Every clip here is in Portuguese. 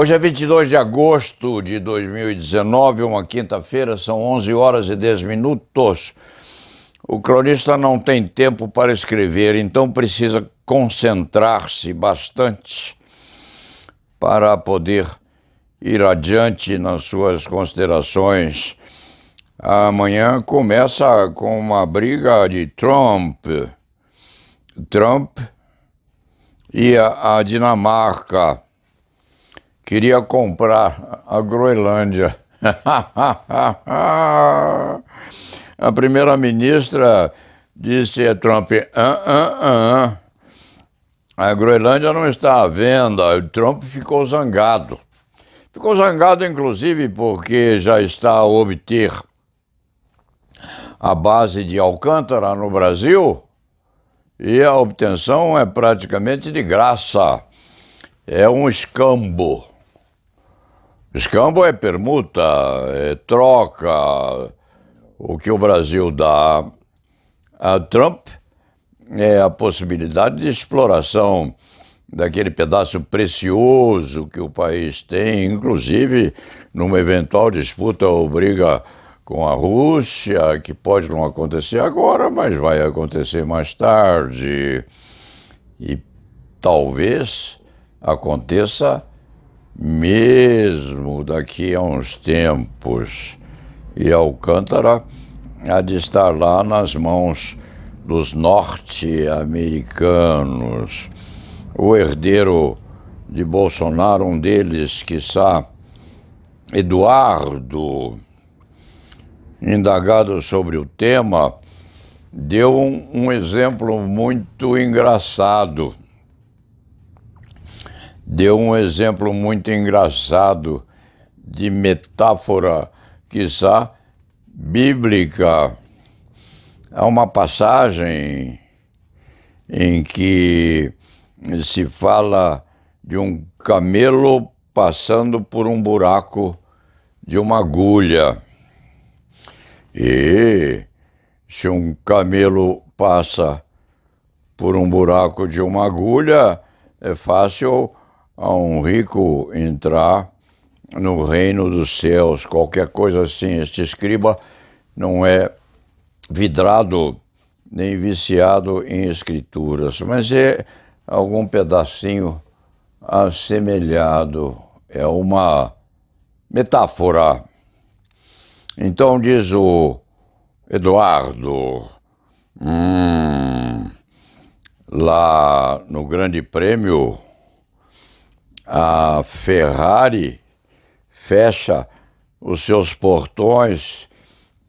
Hoje é 22 de agosto de 2019, uma quinta-feira, são 11 horas e 10 minutos. O cronista não tem tempo para escrever, então precisa concentrar-se bastante para poder ir adiante nas suas considerações. Amanhã começa com uma briga de Trump e a Dinamarca queria comprar a Groenlândia. A primeira-ministra disse a Trump, a Groenlândia não está à venda. O Trump ficou zangado. Ficou zangado, inclusive, porque já está a obter a base de Alcântara no Brasil e a obtenção é praticamente de graça. É um escambo. Escambo é permuta, é troca. O que o Brasil dá a Trump é a possibilidade de exploração daquele pedaço precioso que o país tem, inclusive numa eventual disputa ou briga com a Rússia, que pode não acontecer agora, mas vai acontecer mais tarde. E talvez aconteça mesmo daqui a uns tempos. E Alcântara há de estar lá nas mãos dos norte-americanos. O herdeiro de Bolsonaro, um deles, quiçá Eduardo, indagado sobre o tema, deu um exemplo muito engraçado. De metáfora, quiçá, bíblica. Há uma passagem em que se fala de um camelo passando por um buraco de uma agulha. E se um camelo passa por um buraco de uma agulha, é fácil a um rico entrar no reino dos céus, qualquer coisa assim. Este escriba não é vidrado nem viciado em escrituras, mas é algum pedacinho assemelhado, é uma metáfora. Então diz o Eduardo, lá no Grande Prêmio, a Ferrari fecha os seus portões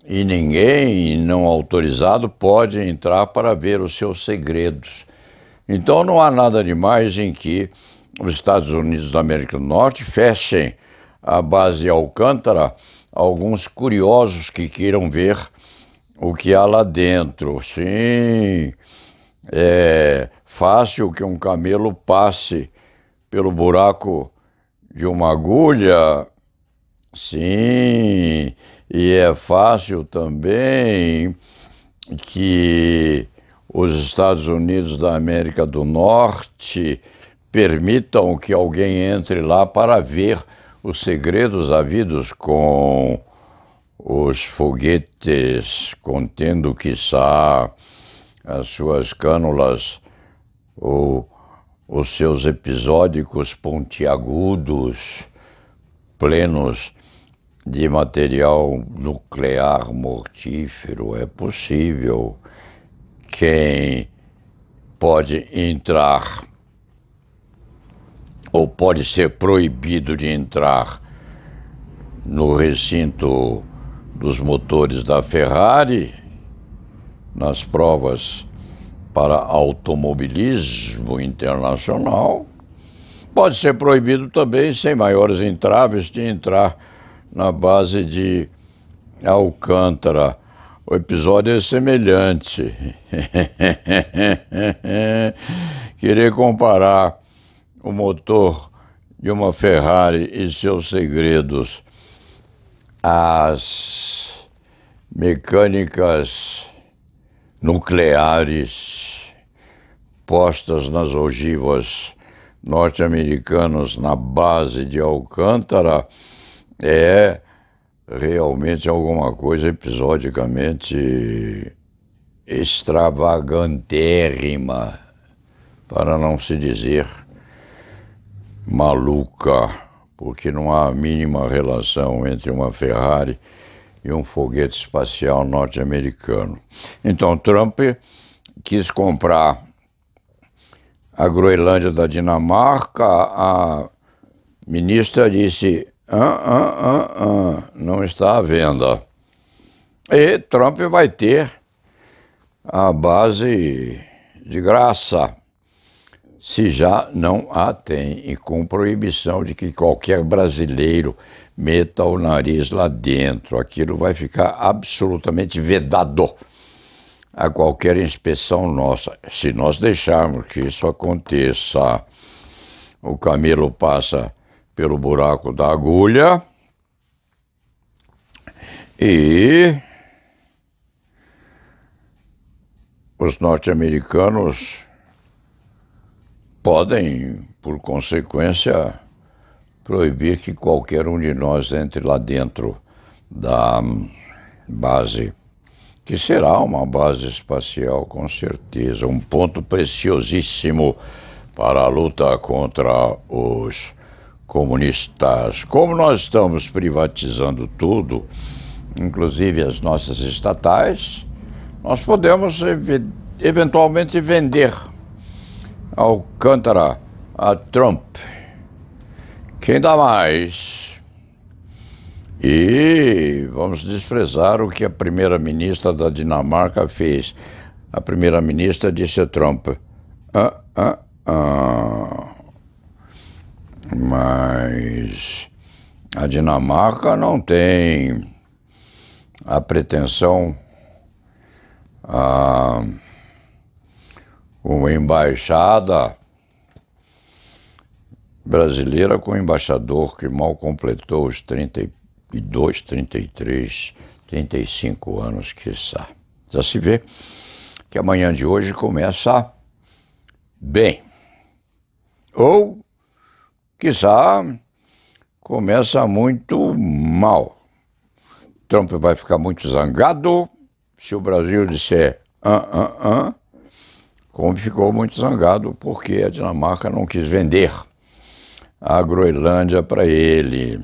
e ninguém não autorizado pode entrar para ver os seus segredos. Então não há nada demais em que os Estados Unidos da América do Norte fechem a base de Alcântara a alguns curiosos que queiram ver o que há lá dentro. Sim, é fácil que um camelo passe pelo buraco de uma agulha. Sim, e é fácil também que os Estados Unidos da América do Norte permitam que alguém entre lá para ver os segredos havidos com os foguetes contendo, quiçá, as suas cânulas ou os seus episódicos pontiagudos, plenos de material nuclear mortífero. É possível. Quem pode entrar ou pode ser proibido de entrar no recinto dos motores da Ferrari, nas provas para automobilismo internacional, pode ser proibido também, sem maiores entraves, de entrar na base de Alcântara. O episódio é semelhante. Querer comparar o motor de uma Ferrari e seus segredos às mecânicas nucleares postas nas ogivas norte-americanos na base de Alcântara é realmente alguma coisa episodicamente extravagantérrima, para não se dizer maluca, porque não há a mínima relação entre uma Ferrari e um foguete espacial norte-americano. Então, Trump quis comprar a Groenlândia da Dinamarca. A ministra disse, não está à venda. E Trump vai ter a base de graça, se já não a tem, e com proibição de que qualquer brasileiro meta o nariz lá dentro. Aquilo vai ficar absolutamente vedado a qualquer inspeção nossa. Se nós deixarmos que isso aconteça, o camelo passa pelo buraco da agulha e os norte-americanos podem, por consequência, proibir que qualquer um de nós entre lá dentro da base, que será uma base espacial, com certeza, um ponto preciosíssimo para a luta contra os comunistas. Como nós estamos privatizando tudo, inclusive as nossas estatais, nós podemos eventualmente vender Alcântara a Trump. Quem dá mais? E vamos desprezar o que a primeira-ministra da Dinamarca fez. A primeira-ministra disse a Trump, mas a Dinamarca não tem a pretensão, uma embaixada brasileira com um embaixador que mal completou os 32, 33, 35 anos, quiçá. Já se vê que amanhã de hoje começa bem. Ou, quiçá, começa muito mal. Trump vai ficar muito zangado se o Brasil disser como ficou muito zangado porque a Dinamarca não quis vender a Groenlândia para ele.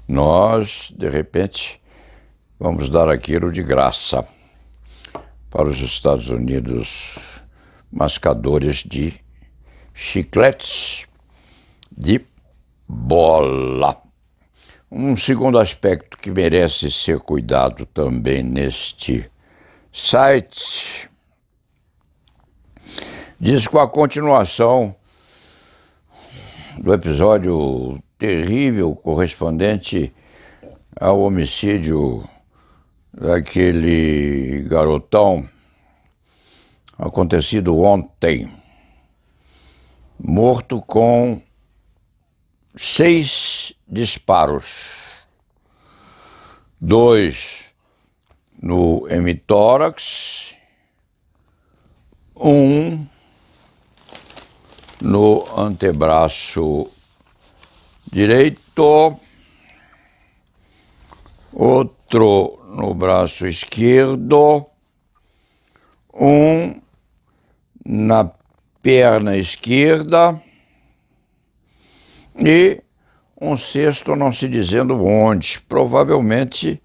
Nós, de repente, vamos dar aquilo de graça para os Estados Unidos, mascadores de chicletes de bola. Um segundo aspecto que merece ser cuidado também neste site diz com a continuação do episódio terrível correspondente ao homicídio daquele garotão acontecido ontem, morto com 6 disparos, 2 no hemitórax, 1 no antebraço direito, outro no braço esquerdo, 1 na perna esquerda e um 6º não se dizendo onde, provavelmente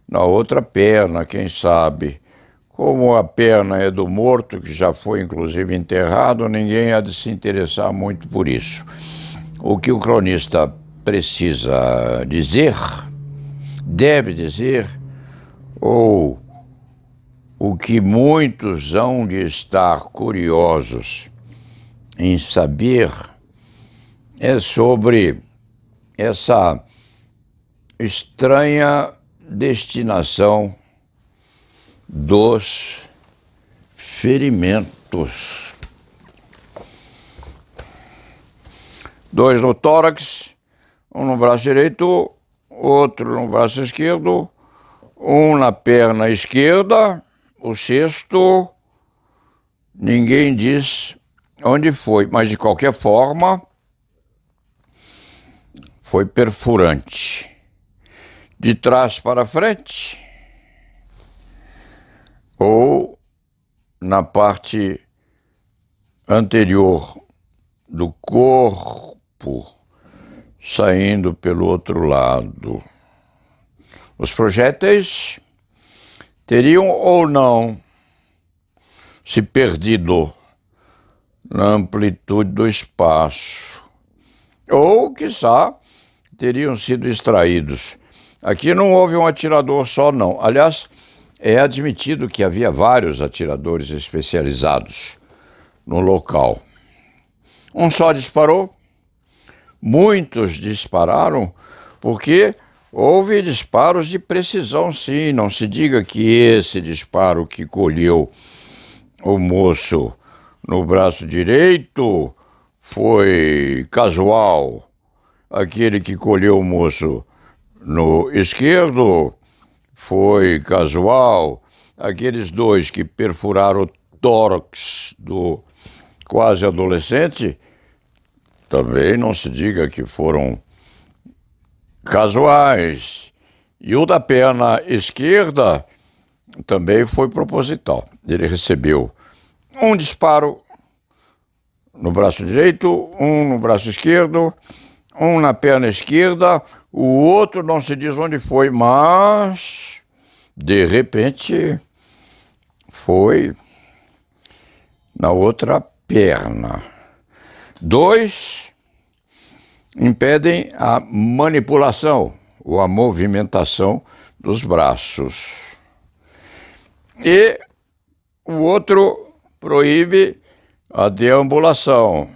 na outra perna, quem sabe. Como a perna é do morto, que já foi inclusive enterrado, ninguém há de se interessar muito por isso. O que o cronista precisa dizer, deve dizer, ou o que muitos hão de estar curiosos em saber, é sobre essa estranha destinação dos ferimentos. 2 no tórax, 1 no braço direito, outro no braço esquerdo, 1 na perna esquerda, o 6º, ninguém diz onde foi, mas de qualquer forma foi perfurante. De trás para frente ou na parte anterior do corpo, saindo pelo outro lado. Os projéteis teriam ou não se perdido na amplitude do espaço, ou, quiçá, teriam sido extraídos. Aqui não houve um atirador só, não. Aliás, é admitido que havia vários atiradores especializados no local. Um só disparou, muitos dispararam, porque houve disparos de precisão, sim. Não se diga que esse disparo que colheu o moço no braço direito foi casual. Aquele que colheu o moço no esquerdo foi casual. Aqueles dois que perfuraram o tórax do quase adolescente, também não se diga que foram casuais. E o da perna esquerda também foi proposital. Ele recebeu um disparo no braço direito, um no braço esquerdo, um na perna esquerda, o outro não se diz onde foi, mas de repente foi na outra perna. Dois impedem a manipulação ou a movimentação dos braços. E o outro proíbe a deambulação.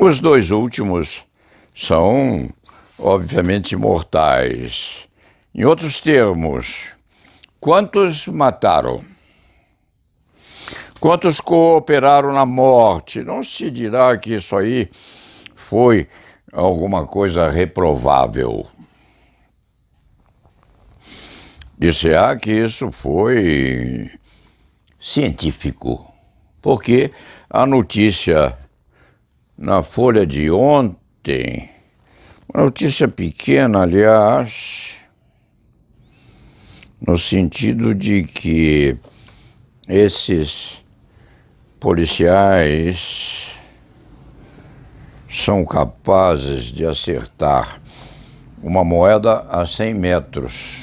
Os dois últimos são, obviamente, mortais. Em outros termos, quantos mataram? Quantos cooperaram na morte? Não se dirá que isso aí foi alguma coisa reprovável. Dir-se-á que isso foi científico, porque a notícia na Folha de ontem, uma notícia pequena, aliás, no sentido de que esses policiais são capazes de acertar uma moeda a 100 metros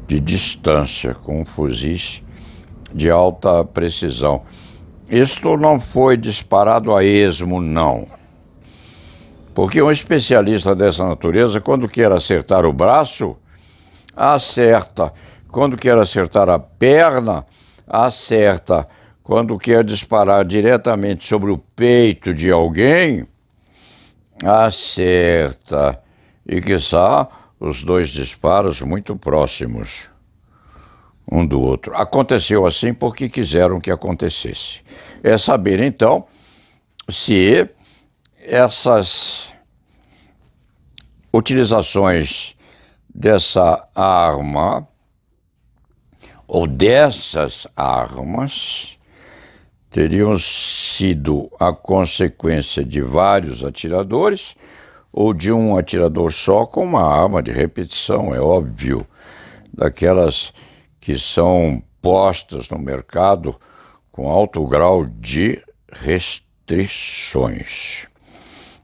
de distância com fuzis de alta precisão. Isto não foi disparado a esmo, não. Porque um especialista dessa natureza, quando quer acertar o braço, acerta. Quando quer acertar a perna, acerta. Quando quer disparar diretamente sobre o peito de alguém, acerta. E, quiçá, os dois disparos muito próximos um do outro. Aconteceu assim porque quiseram que acontecesse. É saber, então, se essas utilizações dessa arma ou dessas armas teriam sido a consequência de vários atiradores ou de um atirador só com uma arma de repetição, é óbvio, daquelas que são postas no mercado com alto grau de restrições.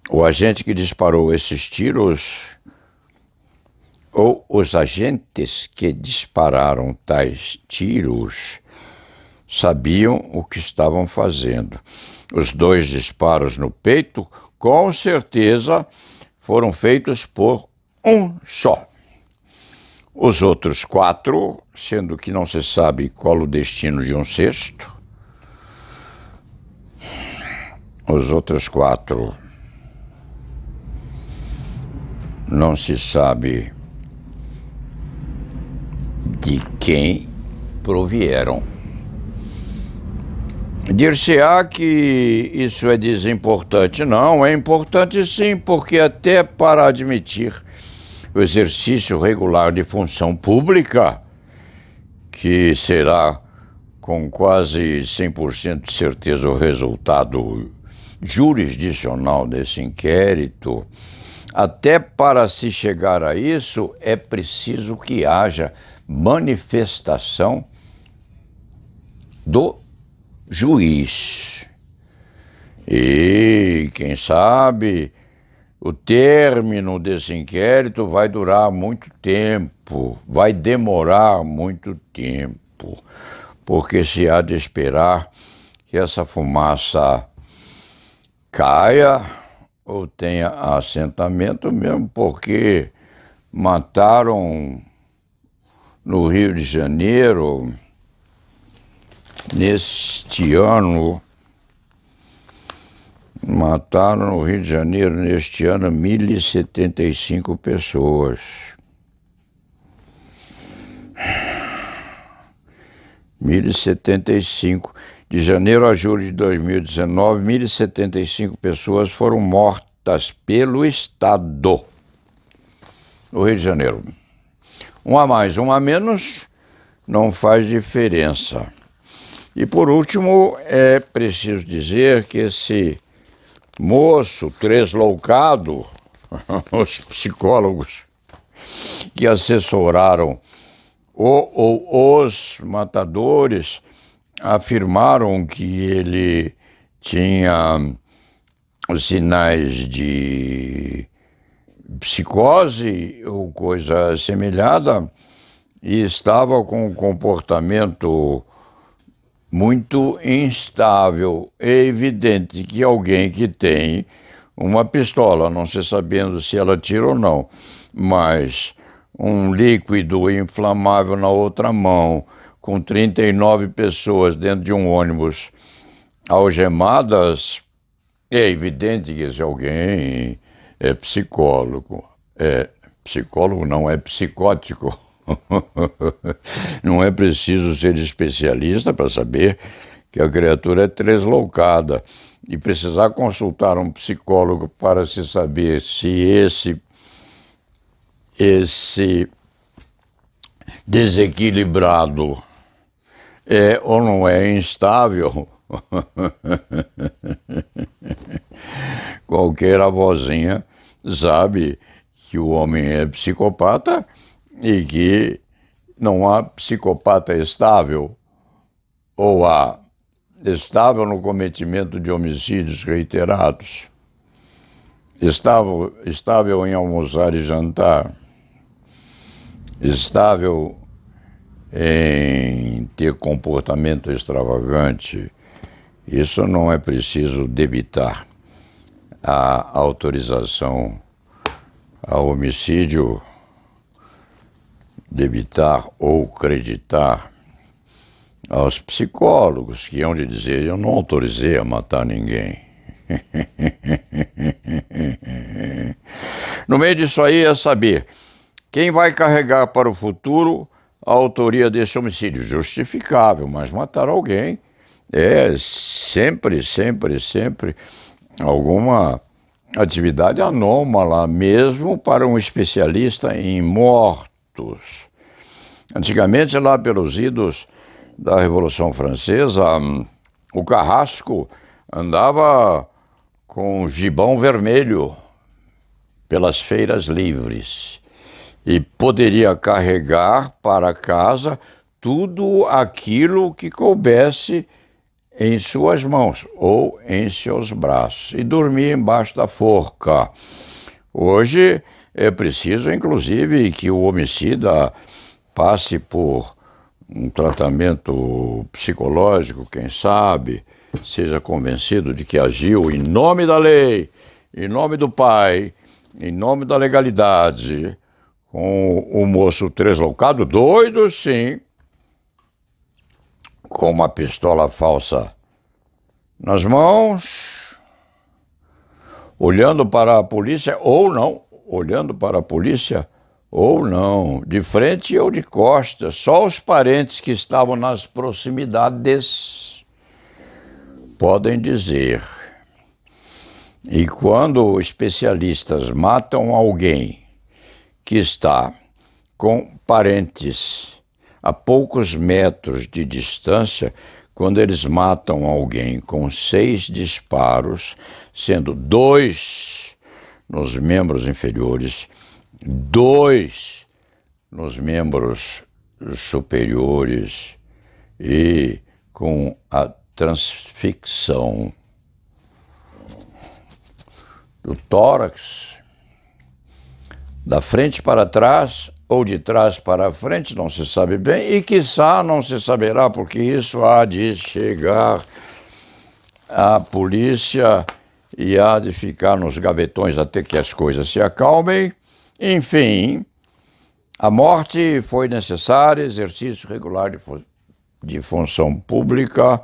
O agente que disparou esses tiros, ou os agentes que dispararam tais tiros, sabiam o que estavam fazendo. Os dois disparos no peito, com certeza, foram feitos por um só. Os outros 4, sendo que não se sabe qual o destino de um sexto, os outros 4 não se sabe de quem provieram. Dir-se-á que isso é desimportante. Não, é importante sim, porque até para admitir o exercício regular de função pública, que será com quase 100% de certeza o resultado jurisdicional desse inquérito, até para se chegar a isso é preciso que haja manifestação do juiz. E, quem sabe, o término desse inquérito vai durar muito tempo, vai demorar muito tempo, porque se há de esperar que essa fumaça caia ou tenha assentamento, mesmo porque mataram no Rio de Janeiro, neste ano, 1.075 pessoas. 1.075. De janeiro a julho de 2019, 1.075 pessoas foram mortas pelo Estado no Rio de Janeiro. Um a mais, um a menos, não faz diferença. E por último, é preciso dizer que esse moço tresloucado, os psicólogos que assessoraram os matadores afirmaram que ele tinha sinais de psicose ou coisa semelhada e estava com um comportamento muito instável. É evidente que alguém que tem uma pistola, não se sabendo se ela tira ou não, mas um líquido inflamável na outra mão, com 39 pessoas dentro de um ônibus algemadas, é evidente que esse alguém é psicólogo. Psicólogo não, é psicótico. Não é preciso ser especialista para saber que a criatura é tresloucada e precisar consultar um psicólogo para se saber se esse desequilibrado é ou não é instável. Qualquer avózinha sabe que o homem é psicopata e que não há psicopata estável, ou há estável no cometimento de homicídios reiterados, estável em almoçar e jantar, estável em ter comportamento extravagante. Isso não é preciso debitar a autorização ao homicídio, debitar ou creditar aos psicólogos, que hão de dizer: eu não autorizei a matar ninguém. No meio disso aí é saber quem vai carregar para o futuro a autoria desse homicídio. Justificável, mas matar alguém é sempre alguma atividade anômala, mesmo para um especialista em mortos. Antigamente, lá pelos idos da Revolução Francesa, o carrasco andava com um gibão vermelho pelas feiras livres e poderia carregar para casa tudo aquilo que coubesse em suas mãos ou em seus braços e dormir embaixo da forca. Hoje é preciso, inclusive, que o homicida passe por um tratamento psicológico, quem sabe, seja convencido de que agiu em nome da lei, em nome do pai, em nome da legalidade, com o moço tresloucado, doido sim, com uma pistola falsa nas mãos, olhando para a polícia ou não, de frente ou de costas. Só os parentes que estavam nas proximidades podem dizer. E quando especialistas matam alguém que está com parentes a poucos metros de distância, quando eles matam alguém com 6 disparos, sendo 2 nos membros inferiores, 2 nos membros superiores e com a transfixão do tórax, da frente para trás ou de trás para frente, não se sabe bem, e quiçá não se saberá, porque isso há de chegar à polícia e há de ficar nos gavetões até que as coisas se acalmem. Enfim, a morte foi necessária, exercício regular de função pública.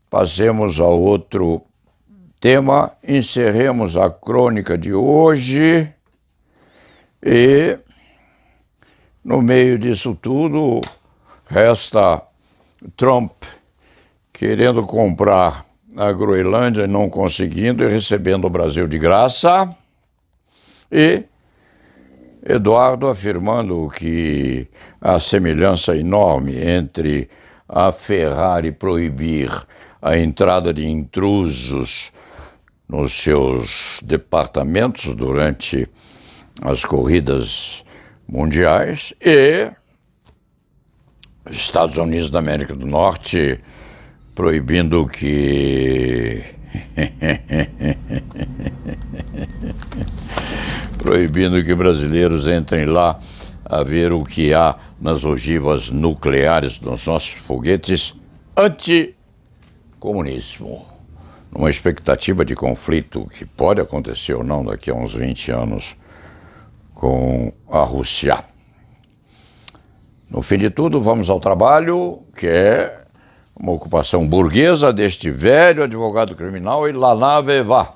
Passemos a outro tema, encerremos a crônica de hoje e, no meio disso tudo, resta Trump querendo comprar a Groenlândia e não conseguindo e recebendo o Brasil de graça, e Eduardo afirmando que a semelhança enorme entre a Ferrari proibir a entrada de intrusos nos seus departamentos durante as corridas mundiais e Estados Unidos da América do Norte proibindo que brasileiros entrem lá a ver o que há nas ogivas nucleares dos nossos foguetes anti-comunismo, numa expectativa de conflito que pode acontecer ou não daqui a uns 20 anos com a Rússia. No fim de tudo, vamos ao trabalho, que é uma ocupação burguesa deste velho advogado criminal, e lá na vá.